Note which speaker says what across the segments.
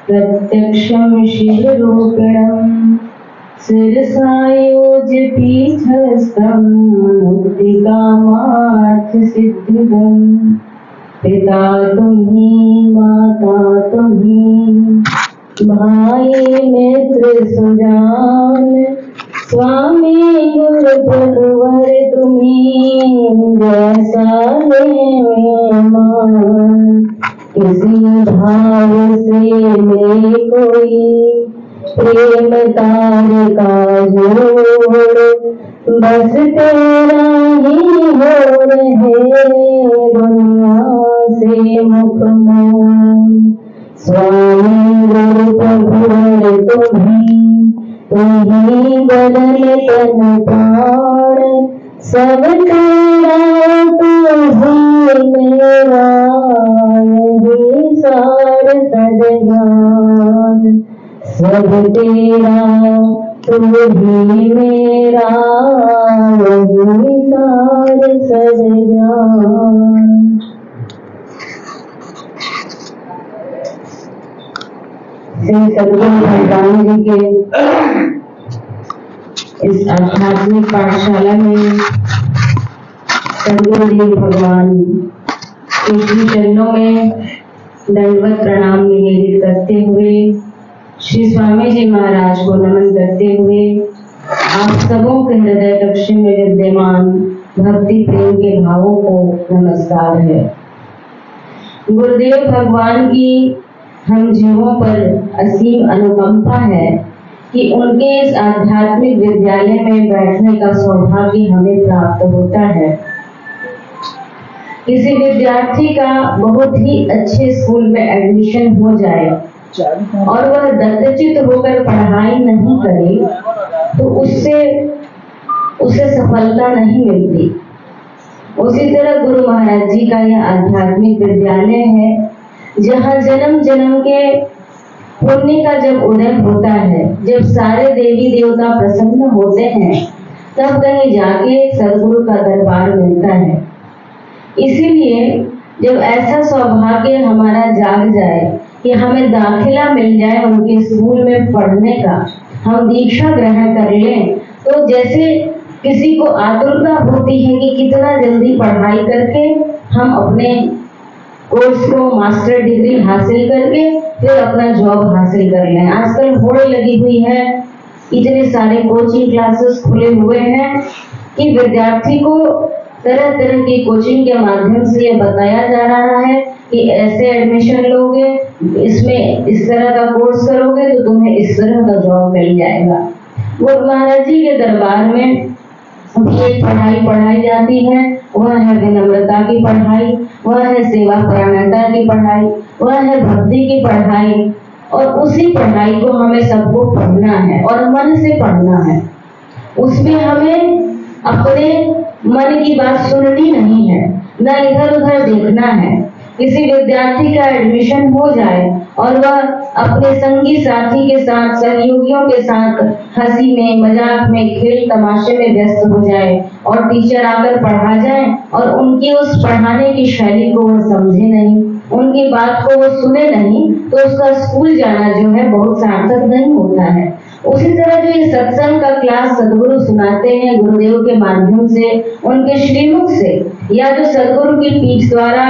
Speaker 1: प्रत्यक्षं शिवरूपिणं शिरसायोज्य पीठस्थं मुक्तिकामार्थसिद्धिदं पिता तुम्ही माता तुम्ही भाई मित्र सुजान स्वामी गुरु प्रभुवर तुम्ही जैसा है मेहमान किसी भाव से ले कोई प्रेम तार का जोड़ बस तेरा ही हो रहे दुनिया से मुख मोड़ स्वामी गुरु प्रभुवर तुम्ही बदन तन प्राण सब तेरा तुम्ही मेरा यही सार सदज्ञान सब तेरा तुम्ही मेरा यही सार सदज्ञान। श्री सद्गुरु भगवान जी के इस आध्यात्मिक पाठशाला में सद्गुरु जी भगवान के श्री चरणों में दंडवत प्रणाम निवेदित करते हुए श्री स्वामी जी महाराज को नमन करते हुए आप सबों के हृदय कक्ष में विद्यमान भक्ति प्रेम के भावों को नमस्कार है। गुरुदेव भगवान की हम जीवों पर असीम अनुकंपा है कि उनके इस आध्यात्मिक विद्यालय में बैठने का सौभाग्य हमें प्राप्त होता है। किसी विद्यार्थी का बहुत ही अच्छे स्कूल में एडमिशन हो जाए और वह दत्तचित होकर पढ़ाई नहीं करे तो उसे सफलता नहीं मिलती। उसी तरह गुरु महाराज जी का यह आध्यात्मिक विद्यालय है जहाँ जन्म जन्म के पुण्य का जब उदय होता है, जब सारे देवी देवता प्रसन्न होते हैं, तब कहीं जाके सद्गुरु का दरबार मिलता है। इसीलिए जब ऐसा सौभाग्य हमारा जाग जाए कि हमें दाखिला मिल जाए उनके स्कूल में पढ़ने का, हम दीक्षा ग्रहण कर लें, तो जैसे किसी को आतुरता होती है कि कितना जल्दी पढ़ाई करके हम अपने कोर्स को मास्टर डिग्री हासिल करके फिर अपना जॉब हासिल कर लें। आजकल होड़ लगी हुई है, इतने सारे कोचिंग क्लासेस खुले हुए हैं कि विद्यार्थी को तरह तरह की कोचिंग के माध्यम से ये बताया जा रहा है कि ऐसे एडमिशन लोगे, इसमें इस तरह का कोर्स करोगे तो तुम्हें इस तरह का जॉब मिल जाएगा। गुरु महाराज जी के दरबार में एक पढ़ाई पढ़ाई जाती है, वह है विनम्रता की पढ़ाई, वह है सेवा परायणता की पढ़ाई, वह है भक्ति की पढ़ाई। और उसी पढ़ाई को हमें सबको पढ़ना है और मन से पढ़ना है। उसमें हमें अपने मन की बात सुननी नहीं है, न इधर उधर देखना है। किसी विद्यार्थी का एडमिशन हो जाए और वह अपने संगी साथी के साथ, सहयोगियों के साथ हंसी में, मजाक में, खेल तमाशे में व्यस्त हो जाए और टीचर आकर पढ़ा जाए और उनकी उस पढ़ाने की शैली को वह समझे नहीं, उनकी बात को वो सुने नहीं, तो उसका स्कूल जाना जो है बहुत सार्थक नहीं होता है। उसी तरह जो ये सत्संग का क्लास सदगुरु सुनाते हैं गुरुदेव के माध्यम से, उनके श्रीमुख से, या जो सदगुरु की पीठ द्वारा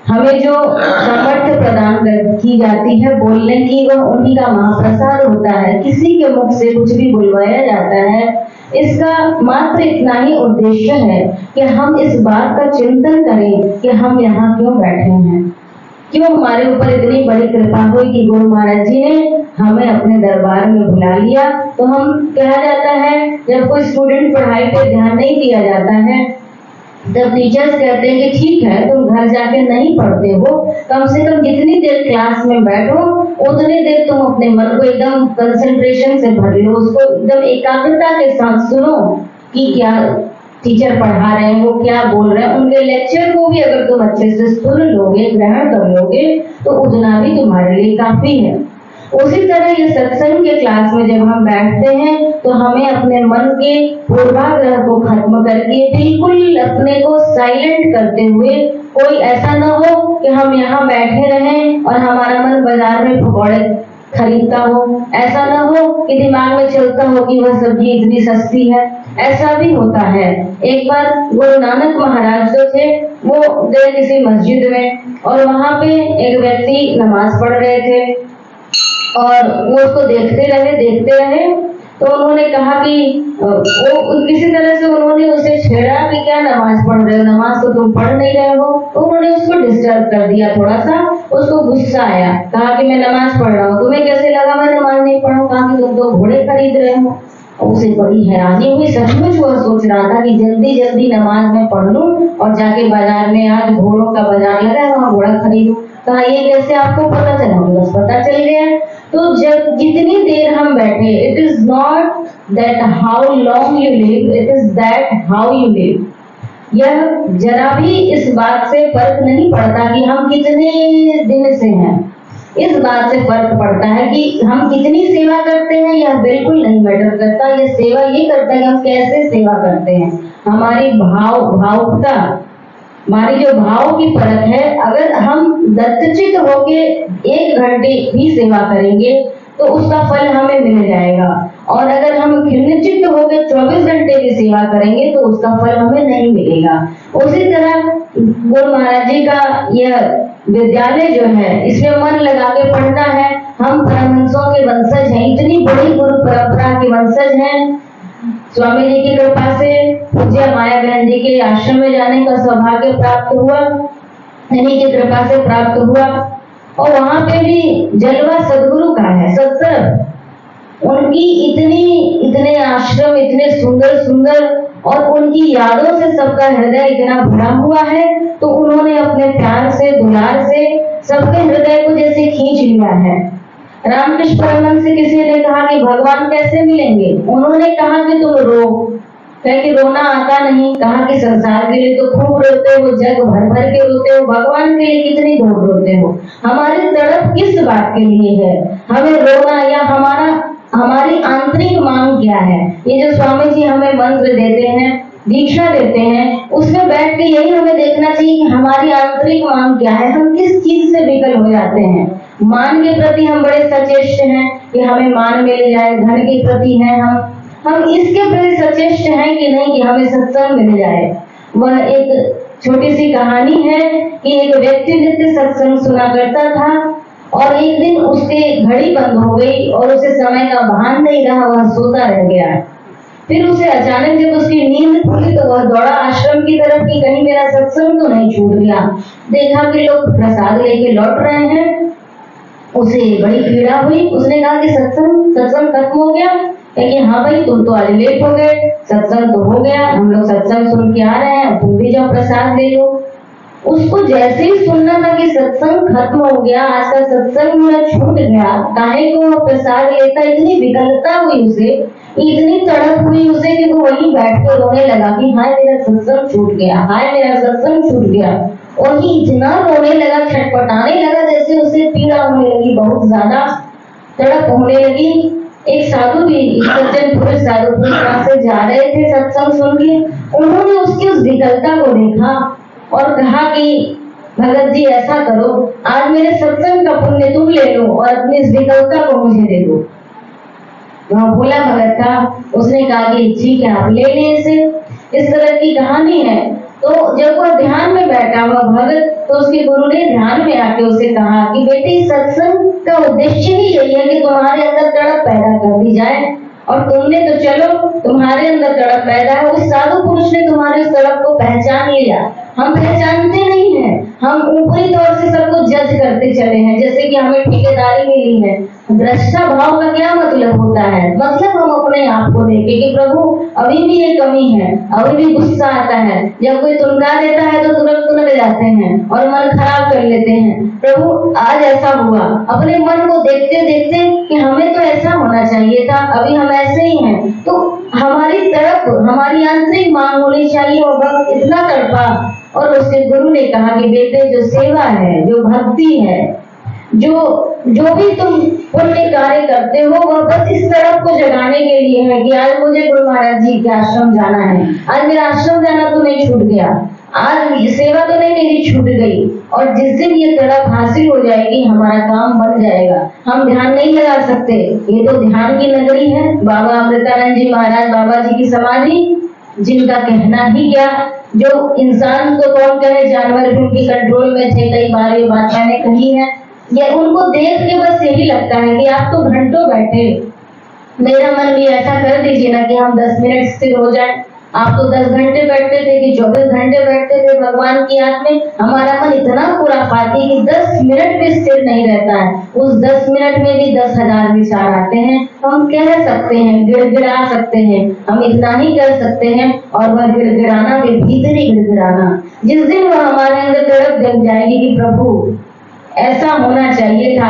Speaker 1: हमें जो सामर्थ्य प्रदान की जाती है बोलने की, वह उन्हीं का महाप्रसाद होता है। किसी के मुख से कुछ भी बुलवाया जाता है, इसका मात्र इतना ही उद्देश्य है कि हम इस बात का चिंतन करें कि हम यहाँ क्यों बैठे हैं, क्यों हमारे ऊपर इतनी बड़ी कृपा हुई कि गुरु महाराज जी ने हमें अपने दरबार में बुला लिया। तो हम कहा जाता है, जब कोई स्टूडेंट पढ़ाई पे ध्यान नहीं दिया जाता है, जब टीचर्स कहते हैं कि ठीक है तुम घर जाके नहीं पढ़ते हो, कम से कम जितनी देर क्लास में बैठो उतनी देर तुम अपने मन को एकदम कंसंट्रेशन से भर लो, उसको एकदम एकाग्रता के साथ सुनो कि क्या टीचर पढ़ा रहे हैं, वो क्या बोल रहे हैं। उनके लेक्चर को भी अगर तुम अच्छे से सुन लोगे, ग्रहण कर लोगे, तो उतना भी तुम्हारे लिए काफी है। उसी तरह ये सत्संग के क्लास में जब हम बैठते हैं तो हमें अपने मन के पूर्वाग्रह को खत्म करके बिल्कुल अपने को साइलेंट करते हुए, कोई ऐसा ना हो कि हम यहाँ बैठे रहें और हमारा मन बाजार में पकौड़े खरीदता हो, ऐसा ना हो कि दिमाग में चलता हो कि वह सब्जी इतनी सस्ती है। ऐसा भी होता है। एक बार गुरु नानक महाराज जो थे वो गए किसी मस्जिद में और वहां पे एक व्यक्ति नमाज पढ़ रहे थे और वो उसको देखते रहे। तो उन्होंने कहा कि वो किसी तरह से उन्होंने उसे छेड़ा कि क्या नमाज पढ़ रहे हो, नमाज तो तुम पढ़ नहीं रहे हो। तो उन्होंने उसको डिस्टर्ब कर दिया, थोड़ा सा उसको गुस्सा आया, कहा कि मैं नमाज पढ़ रहा हूँ, तुम्हें कैसे लगा मैं नमाज नहीं पढ़ूं, कहा कि तुम तो घोड़े खरीद रहे हो। और उसे बड़ी हैरानी हुई, सचमुच वह सोच रहा था कि जल्दी जल्दी नमाज में पढ़ लूं और जाके बाजार में, आज घोड़ों का बाजार लगा है वहां घोड़ा खरीदूं। कहा ये कैसे आपको पता चला? बस पता चल गया। तो जब जितनी देर हम बैठे, it is not that how long you live, it is that how you live. यह जरा भी इस बात से फर्क नहीं पड़ता कि हम कितने दिन से हैं, इस बात से फर्क पड़ता है कि हम कितनी सेवा करते हैं। यह बिल्कुल नहीं मैटर करता, यह सेवा ये करता है कि हम कैसे सेवा करते हैं। हमारी भावुकता, हमारी जो भाव की परख है, अगर हम दत्तचित होके 1 घंटे भी सेवा करेंगे तो उसका फल हमें मिल जाएगा, और अगर हम खिन्नचित्त होकर 24 घंटे की सेवा करेंगे तो उसका फल हमें नहीं मिलेगा। उसी तरह गुरु महाराज जी का यह विद्यालय जो है, इसमें मन लगा के पढ़ना है। हम परमहंसों के वंशज हैं, इतनी बड़ी गुरु परंपरा के वंशज हैं। स्वामी जी की कृपा से पूज्य माया बहन जी के आश्रम में जाने का सौभाग्य प्राप्त हुआ, इन्हीं की कृपा से प्राप्त हुआ। और वहां पे भी जलवा सदगुरु का है, सत्संग। उनकी इतने आश्रम इतने सुंदर सुंदर, और उनकी यादों से सबका हृदय इतना भरा हुआ है, तो उन्होंने अपने प्यार से, दुलार से सबके हृदय को जैसे खींच लिया है। रामकृष्ण परमहंस से किसी ने कहा कि भगवान कैसे मिलेंगे? उन्होंने कहा कि तुम रो, कहे कि रोना आता नहीं, कहा कि संसार के लिए तो खूब रोते हो, जग भर भर के रोते हो, भगवान के लिए कितनी दूर रोते हो? हमारी तड़प किस बात के लिए है? हमें रोना या हमारी आंतरिक मांग क्या है? ये जो स्वामी जी हमें मंत्र देते हैं, दीक्षा देते हैं, उसमें बैठ के यही हमें देखना चाहिए कि हमारी आंतरिक मांग क्या है, हम किस चीज से विकल हो जाते हैं। मान के प्रति हम बड़े सचेष्ट हैं कि हमें मान मिल जाए, धन के प्रति हैं हम इसके प्रति सचेष्ट हैं कि नहीं कि हमें सत्संग मिल जाए। वह एक छोटी सी कहानी है कि एक व्यक्ति नित्य सत्संग सुना करता था और एक दिन उसके घड़ी बंद हो गई और उसे समय का भान नहीं रहा, वह सोता रह गया। फिर उसे अचानक जब उसकी नींद खुली तो वह दौड़ा आश्रम की तरफ कि कहीं मेरा सत्संग तो नहीं छूट गया। देखा कि लोग प्रसाद लेके लौट रहे हैं, उसे बड़ी पीड़ा हुई। उसने कहा कि सत्संग खत्म हो गया? कि हाँ भाई, तुम तो आज लेट हो गए, सत्संग तो हो गया, हम लोग सत्संग सुन के आ रहे हैं, तुम भी जाओ प्रसाद ले लो। उसको जैसे ही सुनना था कि सत्संग खत्म हो गया, आज का सत्संग मेरा छूट गया, काहे को प्रसाद लेता, इतनी विकलता हुई उसे, इतनी तड़प हुई उसे कि वो वहीं बैठ के रोने लगा कि हाय मेरा सत्संग छूट गया, हाय मेरा सत्संग छूट गया। और ये इतना रोने लगा, छटपटाने लगा, जैसे उसे पीड़ा होने लगी, बहुत ज्यादा तड़प होने लगी। एक साधु भी, सज्जन पुरुष साधु पुरुष से जा रहे थे सत्संग सुन के, उन्होंने उसकी उस विकलता को देखा और कहा कि भगत जी ऐसा करो, आज मेरे सत्संग का पुण्य तुम ले लो और अपनी इस विकलता को मुझे दे दो। वह भोला भगत था, उसने कहा कि ठीक है आप ले लें इसे। इस तरह की कहानी है। तो जब वह ध्यान में बैठा हुआ भगत, तो उसके गुरु ने ध्यान में आके उसे कहा कि बेटे, सत्संग का उद्देश्य ही यही है कि तुम्हारे अंदर तड़प पैदा कर दी जाए, और तुमने तो चलो तुम्हारे अंदर तड़प पैदा है, उस साधु पुरुष ने तुम्हारे उस तड़प को पहचान लिया। हम पहचानते नहीं है, हम ऊपरी तौर से सबको जज करते चले हैं, जैसे कि हमें ठेकेदारी मिली है। दृष्टा भाव का क्या मतलब होता है? मतलब हम अपने आप को देखें कि प्रभु अभी भी ये कमी है, अभी भी गुस्सा आता है, जब कोई तुनका देता है तो तुरंत तुनक जाते हैं और मन खराब कर लेते हैं। प्रभु आज ऐसा हुआ, अपने मन को देखते देखते कि हमें तो ऐसा होना चाहिए था, अभी हम ऐसे ही हैं। तो हमारी तरफ हमारी आंतरिक मांग होनी चाहिए। वो भक्त इतना तड़पा और उसके गुरु ने कहा कि बेटे, जो सेवा है, जो भक्ति है, जो जो भी तुम पुण्य कार्य करते हो वह बस इस तरफ को जगाने के लिए है कि आज मुझे गुरु महाराज जी के आश्रम जाना है, आज मेरा आश्रम जाना तो नहीं छूट गया, आज सेवा तो नहीं मेरी छूट गई। और जिस दिन ये तड़प हासिल हो जाएगी हमारा काम बन जाएगा। हम ध्यान नहीं लगा सकते, ये तो ध्यान की नगरी है। बाबा अमृतानंद जी महाराज, बाबा जी की समाधि, जिनका कहना ही क्या, जो इंसान को कौन कहे, जानवर भी उनके कंट्रोल में थे। कई बार ये बात मैंने कही है। ये उनको देख के बस यही लगता है कि आप तो घंटों बैठे, मेरा मन भी ऐसा कर दीजिए ना कि हम 10 मिनट स्थिर हो जाए। आप तो 10 घंटे बैठते थे कि 24 घंटे बैठते थे भगवान की याद में। हमारा मन इतना खुराफाती कि 10 मिनट भी स्थिर नहीं रहता है। उस 10 मिनट में भी 10,000 विचार आते हैं। हम कह सकते हैं, गिड़गिड़ा सकते हैं, हम इतना ही कर सकते हैं। और वह गिड़गिड़ाना भी भीतरी गिड़गिड़ाना, जिस दिन वह हमारे अंदर तड़प जग जाएगी कि प्रभु ऐसा होना चाहिए था,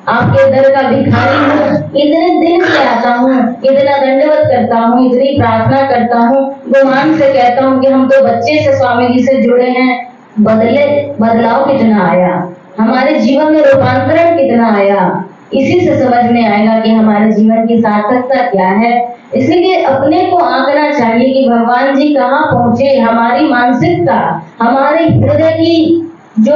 Speaker 1: आपके दर का भिखारी हूँ, इतने दिन से आता हूँ, इतना दंडवत करता हूँ, इतनी प्रार्थना करता हूँ, गुमान से कहता हूँ कि हम तो बच्चे से स्वामी जी से जुड़े हैं। बदलाव कितना आया, हमारे जीवन में रूपांतरण कितना आया, इसी से समझ में आएगा कि हमारे जीवन की सार्थकता क्या है। इसलिए अपने को आंकना चाहिए कि भगवान जी कहाँ पहुंचे। हमारी मानसिकता, हमारे हृदय की जो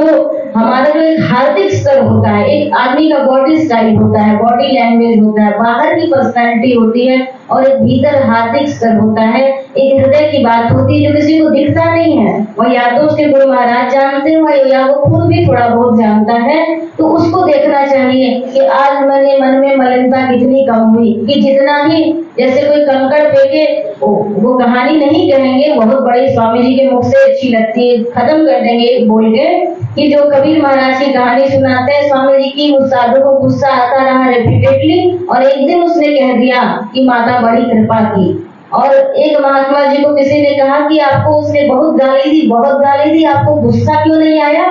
Speaker 1: हमारा जो एक हार्दिक स्तर होता है, एक आदमी का बॉडी स्टाइल होता है, बॉडी लैंग्वेज होता है, बाहर की पर्सनैलिटी होती है, और एक भीतर हार्दिक स्तर होता है, एक हृदय की बात होती है जो किसी को दिखता नहीं है। वह या तो उसके गुरु महाराज जानते हैं या वो खुद भी थोड़ा बहुत जानता है। तो उसको देखना चाहिए कि आज मेरे मन में मलिनता कितनी कम हुई, कि जितना ही जैसे कोई कंकड़ फेंके, वो कहानी नहीं कहेंगे, बहुत बड़ी स्वामी जी के मुख से अच्छी लगती है, खत्म कर देंगे बोल के, कि जो कबीर महाराज की कहानी सुनाते हैं स्वामी जी की, उस साधु को गुस्सा आता रहा रिपीटेडली, और एक दिन उसने कह दिया कि माता बड़ी कृपा की। और एक महात्मा जी को किसी ने कहा कि आपको उसने बहुत गाली दी, आपको गुस्सा क्यों नहीं आया?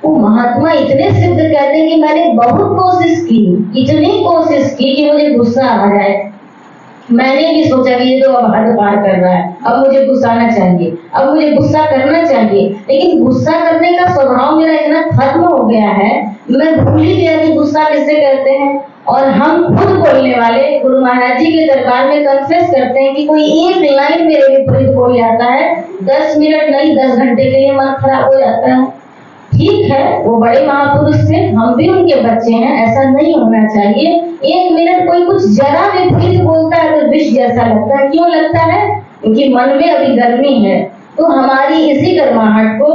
Speaker 1: वो महात्मा इतने सिद्ध कहते हैं कि मैंने बहुत कोशिश की, इतनी कोशिश की कि मुझे गुस्सा आ जाए। मैंने भी सोचा कि ये तो अब हद पार कर रहा है, अब मुझे गुस्साना चाहिए, अब मुझे गुस्सा करना चाहिए, लेकिन गुस्सा करने का स्वभाव मेरा इतना खत्म हो गया है, मैं भूल ही गया कि गुस्सा किससे करते हैं। और हम खुद बोलने वाले गुरु महाराज जी के दरबार में कन्फेस करते हैं कि कोई एक लाइन मेरे विपरीत बोल जाता है, 10 मिनट नहीं 10 घंटे के लिए मन खराब हो जाता है। ठीक है, वो बड़े महापुरुष थे, हम भी उनके बच्चे हैं, ऐसा नहीं होना चाहिए। 1 मिनट कोई कुछ जरा विपरीत बोलता है तो विष जैसा लगता है। क्यों लगता है? क्योंकि मन में अभी गर्मी है। तो हमारी इसी गर्माहट को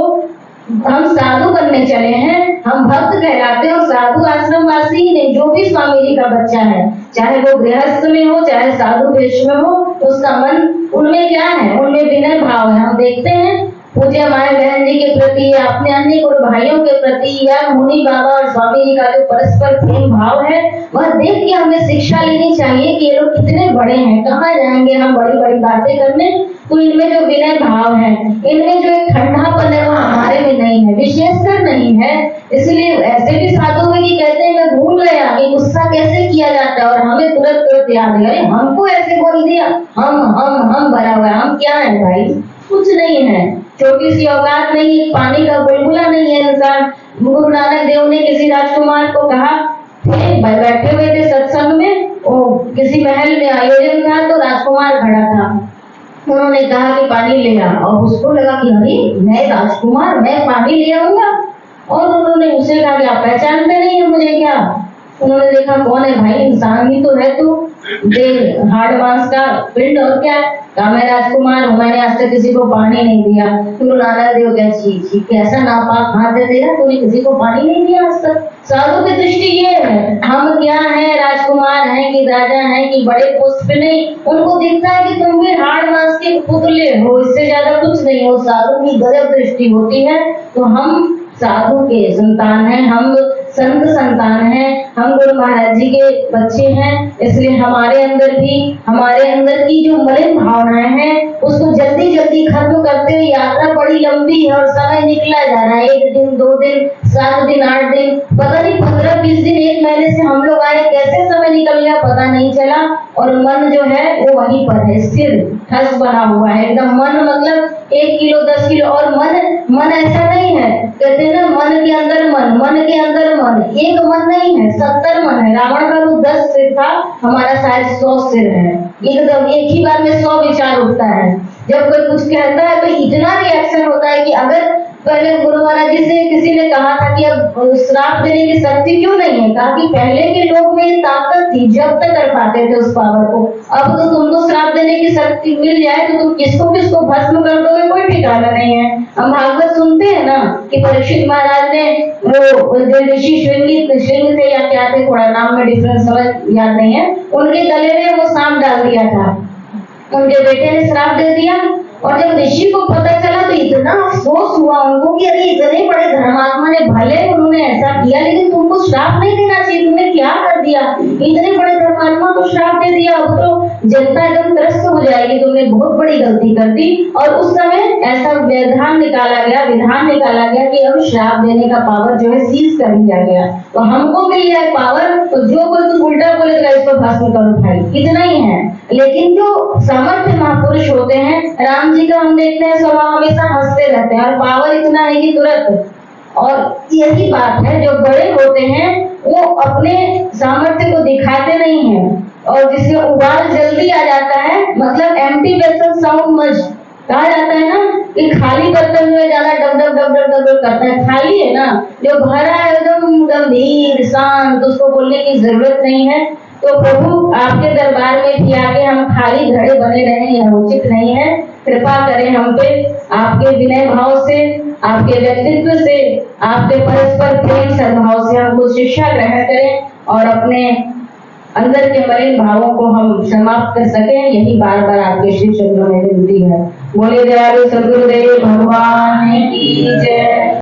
Speaker 1: हम साधु बनने चले हैं, हम भक्त कहलाते हैं। और साधु आश्रम वासी ही नहीं, जो भी स्वामी जी का बच्चा है, चाहे वो गृहस्थ में हो चाहे साधु वेश में हो, उसका मन उनमें क्या है? उनमें विनय भाव है। हम देखते हैं पूज्य माए बहन जी के प्रति या अपने अन्य गुरु भाइयों के प्रति या मुनि बाबा और स्वामी जी का जो परस्पर प्रेम भाव है, वह देख के हमें शिक्षा लेनी चाहिए कि ये लोग कितने बड़े हैं। कहाँ जाएंगे हम बड़ी बड़ी बातें करने? तो इनमें जो विनय भाव है, इनमें जो एक ठंडापन है, वो हमारे में नहीं है, विशेषकर नहीं है। इसलिए ऐसे भी साधु में कि कहते हैं मैं भूल गया कि गुस्सा कैसे किया जाता है, और हमें तुरंत याद है, अरे हमको ऐसे बोल दिया, हम भरा हुआ, हम क्या है भाई? कुछ नहीं है, छोटी सी औकात नहीं, पानी का बुलबुला नहीं है इंसान। गुरु नानक देव ने किसी राजकुमार को कहा, बैठे हुए थे सत्संग में, किसी महल में आयोजन था, तो राजकुमार खड़ा था। उन्होंने कहा कि पानी ले आ, और उसको लगा कि अरे मैं राजकुमार, मैं पानी ले आऊंगा। और उन्होंने उसे कहा कि आप पहचानते नहीं है मुझे क्या? उन्होंने देखा कौन है भाई, इंसान ही तो है तू, देख हाड़ मांस का पिंड, और क्या? कहा मैं राजकुमार हूँ, मैंने आज तक किसी को पानी नहीं दिया। गुरु नानक देव क्या चीज कैसा नापाक हाथ है तेरा, तूने किसी को पानी नहीं दिया आज तक? साधु की दृष्टि ये है, हम क्या है, राजकुमार हैं कि राजा हैं कि बड़े पोस्ट पे नहीं, उनको दिखता है कि तुम भी हाड़ मांस के पुतले हो, इससे ज्यादा कुछ नहीं हो। साधु की गजब दृष्टि होती है। तो हम साधु के संतान हैं, हम संत संतान हैं, हम गुरु महाराज जी के बच्चे हैं। इसलिए हमारे अंदर की जो मलिन भावनाएं हैं, उसको जल्दी जल्दी खत्म करते हुए, यात्रा बड़ी लंबी है और समय निकला जा रहा है, 1 दिन 2 दिन 7 दिन 8 दिन, पता नहीं 15-20 दिन 1 महीने से हम लोग आए, कैसे समय निकल गया पता पता नहीं चला, और मन जो है वो वहीं पर है, स्थिर ठस बना हुआ है एकदम। मन मतलब 1 किलो 10 किलो, और मन ऐसा नहीं है, कहते हैं ना मन के अंदर मन के अंदर मन, एक मन नहीं है, 70 मन है। रावण का रूप 10 सिर था, हमारा शायद 100 सिर है, एकदम एक ही बार में 100 विचार उठता है। जब कोई कुछ कहता है तो इतना रिएक्शन होता है कि अगर पहले गुरु महाराज जी से किसी ने कहा था कि अब श्राप देने की शक्ति क्यों नहीं है, कहा कि पहले के लोग में ये ताकत थी, जब तक कर पाते थे उस पावर को। अब तो तुमको श्राप देने की शक्ति मिल जाए तो तुम किसको किसको भस्म कर दोगे, कोई ठिकाना नहीं है। हम भागवत सुनते हैं ना कि परीक्षित महाराज ने वो जो ऋषि श्रृंग थे या क्या थे, थोड़ा नाम में डिफरेंस समझ याद नहीं है, उनके गले में वो सांप डाल दिया था, उनके बेटे ने श्राप दे दिया। और जब ऋषि को पता चला तो इतना अफसोस हुआ उनको कि अरे इतने बड़े धर्मात्मा ने, भले उन्होंने ऐसा किया लेकिन तुमको श्राप नहीं देना चाहिए, तुमने क्या कर दिया, इतने बड़े धर्मात्मा को श्राप दे दिया, अब तो जनता एकदम त्रस्त हो जाएगी, तुमने बहुत बड़ी गलती कर दी। और उस समय ऐसा विधान निकाला गया कि अब श्राप देने का पावर जो है सीज कर दिया गया। तो हमको मिल जाए पावर, तो जो कोई तुम उल्टा बोलेगा इसको भस्म करो भाई, इतना ही है। लेकिन जो समर्थ महापुरुष होते हैं, राम जी का हम देखते हैं स्वभाव हमेशा हंसते रहते हैं, और पावर इतना है कि तुरंत। और यही बात है, जो बड़े होते हैं वो अपने सामर्थ्य को दिखाते नहीं हैं, और जिसमें उबाल जल्दी आ जाता है, मतलब एम्प्टी वेसल साउंड मच कहा जाता है ना कि खाली बर्तन में ज्यादा dub dub dub dub dub करता है, खाली है ना, जो भरा है एकदम गंभीर शांत, उसको बोलने की जरूरत नहीं है। तो प्रभु आपके दरबार में भी आके हम खाली घड़े बने रहें, यह उचित नहीं है। कृपा करें हम पे, आपके विनय भाव से, आपके व्यक्तित्व से, आपके परस्पर प्रेम सद्भाव से हमको शिक्षा ग्रहण करें, और अपने अंदर के मलिन भावों को हम समाप्त कर सकें, यही बार बार आपके श्री चरणों में विनती है। बोले दयालु सद्गुरुदेव भगवान की जय।